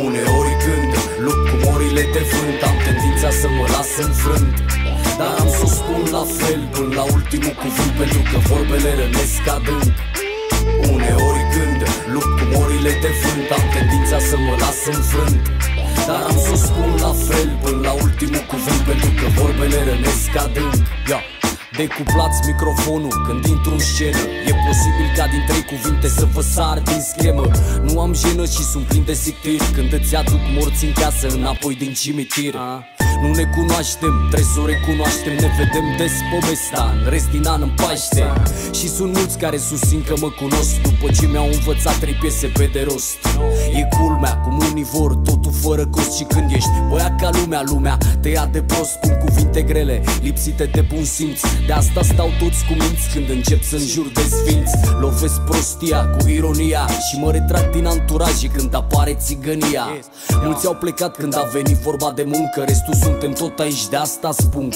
Uneori când lupt cu morile de vânt, am tendința să mă las înfrânt, dar am să o spun la fel până la ultimul cuvânt, pentru că vorbele rănesc adânc. Uneori când lupt cu morile de vânt, am tendința să mă las înfrânt, dar am să o spun la fel până la ultimul cuvânt, pentru că vorbele rănesc adânc. Decuplați microfonul când intru în scenă, e posibil ca din 3 cuvinte să vă sar din schemă. Nu am jenă și sunt plin de sictir când îți aduc morți în casă înapoi din cimitir. Nu ne cunoaștem, trebuie să o recunoaștem, ne vedem des povestea, în rest din an în Paște. Și sunt mulți care susțin că mă cunosc după ce mi-au învățat 3 piese pe de rost. E culmea, cum unii vor, totul fără cost. Și când ești băiat ca lumea, lumea te ia de prost, cu cuvinte grele, lipsite de bun simț. De asta stau toți cu minți când încep să înjur de sfinți. Lovesc prostia cu ironia și mă retrag din anturaje când apare țigănia. Mulți au plecat când a venit vorba de muncă, restul suntem tot aici, de asta spun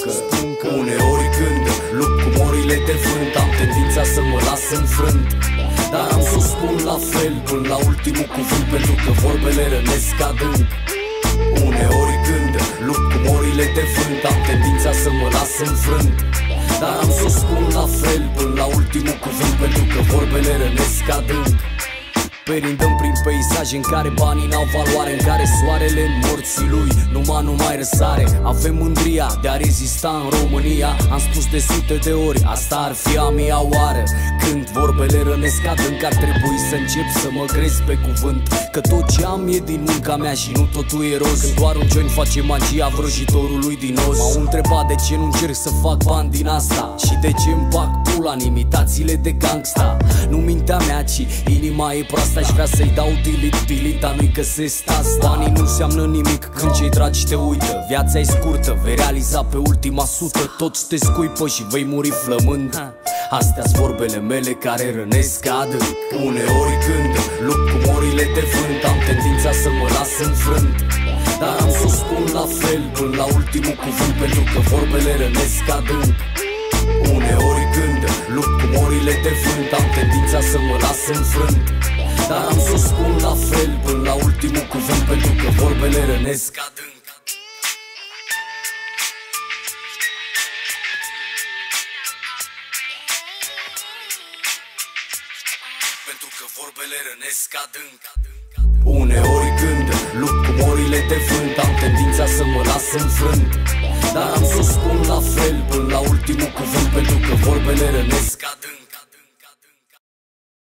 că uneori când lupt cu morile de vânt, am tendința să mă las înfrânt, dar am să o spun la fel până la ultimul cuvânt, pentru că vorbele rănesc adânc. Uneori când lupt cu morile de vânt, am tendința să mă las înfrânt, dar am să o spun la fel până la ultimul cuvânt, pentru că vorbele rănesc adânc. Perindăm prin peisaje în care banii n-au valoare, în care soarele în morții lui numai nu mai răsare. Avem mândria de a rezista în România, am spus de sute de ori, asta ar fi a mia oară. Când vorbele rănesc adânc, ar trebui să încep să mă crezi pe cuvânt, că tot ce am e din munca mea și nu totul e roz. Când doar un joint face magia vrăjitorului din os. M-au întrebat de ce nu încerc să fac bani din asta și de ce îmi bag pula în imitațiile de gangsta. Nu mintea mea, ci inima e proastă. Aș vrea să-i dau delete, dar nu-i găsesc asta. Banii nu înseamnă nimic când cei dragi te uită. Viața e scurtă, vei realiza pe ultima sută. Toți te scuipă și vei muri flămând. Astea-s vorbele mele care rănesc adânc. Uneori când lupt cu morile de vânt, am tendința să mă las înfrânt, dar am să o spun la fel până la ultimul cuvânt, pentru că vorbele rănesc adânc. Uneori când lupt cu morile de vânt, am tendința să mă las înfrânt, dar am să o spun la fel până la ultimul cuvânt, pentru că vorbele rănesc adânc. Pentru că vorbele rănesc adânc. Uneori când lupt cu morile de vânt, am tendința să mă las înfrânt, dar am să o spun la fel până la ultimul cuvânt,